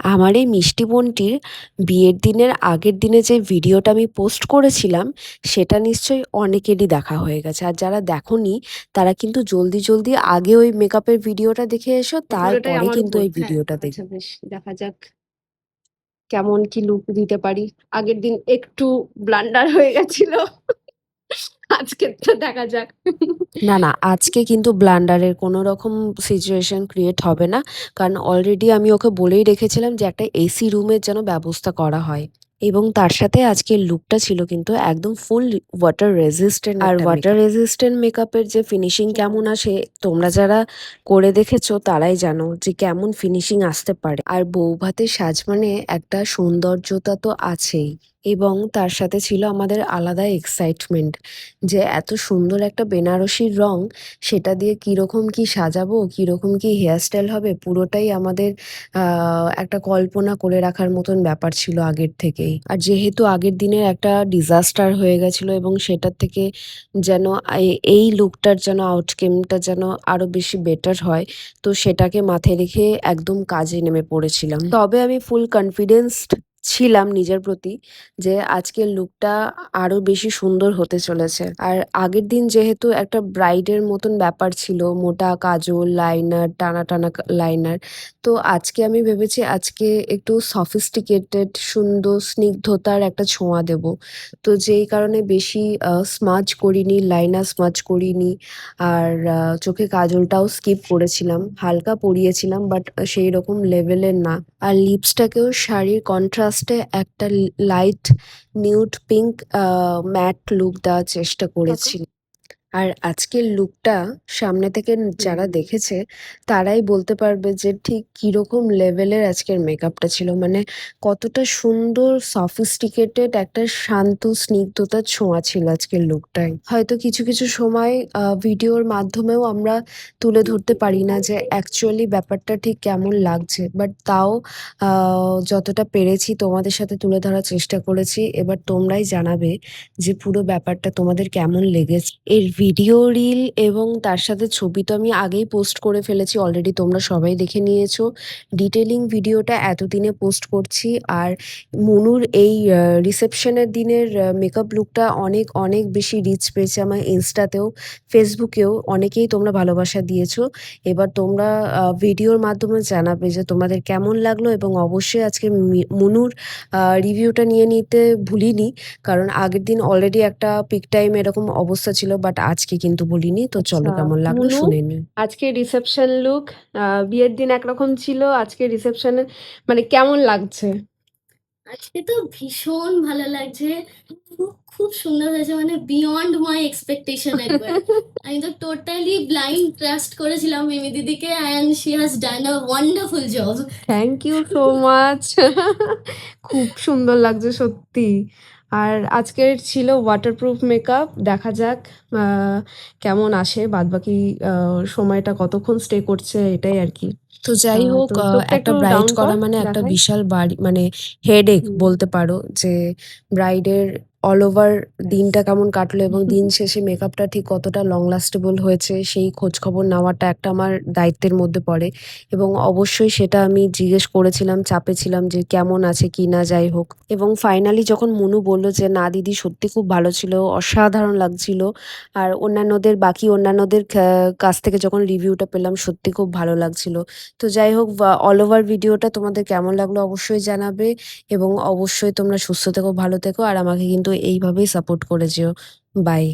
আমার এই মিষ্টি বোনটির বিয়ের দিনের আগের দিনে যে ভিডিওটা আমি পোস্ট করেছিলাম, সেটা নিশ্চয়ই অনেকেরই দেখা হয়ে গেছে। আর যারা দেখোনি তারা কিন্তু জলদি, জলদি আগে ওই মেকআপের ভিডিওটা দেখে এসো, পুরোটাই তারপরে আমার কিন্তু উপর। এই হ্যাঁ, ভিডিওটা আচ্ছা বেশ, দেখা যাক কেমন কি লুক দিতে পারি। আগের দিন একটু ব্লান্ডার হয়ে গেছিল। আজকেরটা দেখা যাক। না, না, আজকে কিন্তু ব্লান্ডারের কোনো রকম সিচুয়েশন ক্রিয়েট হবে না। কারণ অলরেডি আমি ওকে বলেই রেখেছিলাম যে একটা এসি রুমের যেন ব্যবস্থা করা হয়। এবং তার সাথে আজকের লুকটা ছিল কিন্তু একদম ফুল ওয়াটার রেজিস্ট্যান্ট আর ওয়াটার রেজিস্ট্যান্ট মেকআপের যে ফিনিশিং কেমন আসে, তোমরা যারা করে দেখেছো তারাই জানো যে কেমন ফিনিশিং আসতে পারে। আর বৌভাতের সাজ মানে একটা সৌন্দর্যতা তো আছেই, এবং তার সাথে ছিল আমাদের আলাদা এক্সাইটমেন্ট যে এত সুন্দর একটা বেনারসির রং, সেটা দিয়ে কীরকম কি সাজাবো, কীরকম কি হেয়ারস্টাইল হবে, পুরোটাই আমাদের একটা কল্পনা করে রাখার মতন ব্যাপার ছিল আগের থেকেই। আর যেহেতু আগের দিনের একটা ডিজাস্টার হয়ে গেছিলো এবং সেটার থেকে যেন এই লুকটার যেন আউটকামটা যেন আরও বেশি বেটার হয়, তো সেটাকে মাথায় রেখে একদম কাজে নেমে পড়েছিলাম। তবে আমি ফুল কনফিডেন্সড ছিলাম নিজের প্রতি যে আজকের লুকটা আরো বেশি সুন্দর হতে চলেছে। আর আগের দিন যেহেতু একটা ব্রাইডের মতন ব্যাপার ছিল, মোটা কাজল, লাইনার, টানা, টানা লাইনার। তো আজকে আমি ভেবেছি আজকে একটু সফিস্টিকেটেড, সুন্দর স্নিগ্ধতার একটা ছোঁয়া দেব। তো যেই কারণে বেশি স্মাজ করিনি, লাইনার স্মাজ করিনি। আর চোখে কাজলটাও স্কিপ করেছিলাম। হালকা পরিয়েছিলাম বাট সেইরকম লেভেলের না। আর লিপসটাকেও শাড়ির কন্ট্রাস্টে একটা light nude pink matte look দেওয়ার চেষ্টা করেছি। আর আজকের লুকটা সামনে থেকে যারা দেখেছে তারাই বলতে পারবে যে ঠিক কিরকম লেভেলের আজকের মেকআপটা ছিল। মানে কতটা সুন্দর সফিস্টিকেটেড একটা শান্ত স্নিগ্ধতার ছোঁয়া ছিল আজকের লুকটায়। হয়তো কিছু, কিছু সময় ভিডিওর মাধ্যমেও আমরা তুলে ধরতে পারি না যে অ্যাকচুয়ালি ব্যাপারটা ঠিক কেমন লাগছে। বাট তাও আ যতটা পেরেছি তোমাদের সাথে তুলে ধরার চেষ্টা করেছি। এবার তোমরাই জানাবে যে পুরো ব্যাপারটা তোমাদের কেমন লেগেছে। এর ভিডিও, রিল এবং তার সাথে ছবি তো আমি আগেই পোস্ট করে ফেলেছি, অলরেডি তোমরা সবাই দেখে নিয়েছো। ডিটেলিং ভিডিওটা এতদিনে পোস্ট করছি। আর মনুর এই রিসেপশনের দিনের মেকআপ লুকটা অনেক, অনেক বেশি রিচ পেয়েছে আমার ইনস্টাতেও, ফেসবুকেও অনেকেই তোমরা ভালোবাসা দিয়েছো। এবার তোমরা ভিডিওর মাধ্যমে জানাবে যে তোমাদের কেমন লাগলো, এবং অবশ্যই আজকে মনুর রিভিউটা নিয়ে নিতে ভুলিনি। কারণ আগের দিন অলরেডি একটা পিক টাইম এরকম অবস্থা ছিল, বাট আজকে কিন্তু বলিনি। তো চলো আচ্ছা, কেমন লাগলো মুনু, শুনে নিই। আজকে রিসেপশন লুক, বিয়ের দিন একরকম ছিল, আজকে রিসেপশনে মানে কেমন লাগছে? আজকে তো ভীষণ ভালো লাগছে। খুব খুব সুন্দর হয়েছে, মানে বিয়ন্ড মাই এক্সপেকটেশন একবার। আমি তো টোটালি ব্লাইন্ড ট্রাস্ট করেছিলাম মিমি দিদিকে, and she has done a wonderful job. Thank you so much. খুব সুন্দর লাগছে সত্যি। আর আজকের ছিল ওয়াটারপ্রুফ মেকআপ, দেখা যাক কেমন আসে, বাদবাকি সময়টা কতক্ষণ স্টে করছে এটাই আর কি। তো যাই হোক, তো চোখটা একটা একটু ব্রাইড ডাউন কর, করা মানে একটা দেখাই। বিশাল বাড়ি, মানে হেডেক হুম। বলতে পারো। যে ব্রাইডের অল ওভার দিনটা কেমন কাটলো এবং দিন শেষে মেকআপটা ঠিক কতটা লং লাস্টেবল হয়েছে সেই খোঁজ খবর নেওয়াটা একটা আমার দায়িত্বের মধ্যে পড়ে। এবং অবশ্যই সেটা আমি জিজ্ঞেস করেছিলাম, চাপে ছিলাম যে কেমন আছে কি না, যাই হোক। এবং ফাইনালি যখন মনু বলল যে না দিদি সত্যি খুব ভালো ছিল, অসাধারণ লাগছিল। আর বাকি অন্যান্যদের কাছ থেকে যখন রিভিউটা পেলাম, সত্যি খুব ভালো লাগছিল। তো যাই হোক, অল ওভার ভিডিওটা তোমাদের কেমন লাগলো অবশ্যই জানাবে। এবং অবশ্যই তোমরা সুস্থ থেকো, ভালো থেকো, আর আমাকে কিন্তু এইভাবেই সাপোর্ট করে যেও। বাই।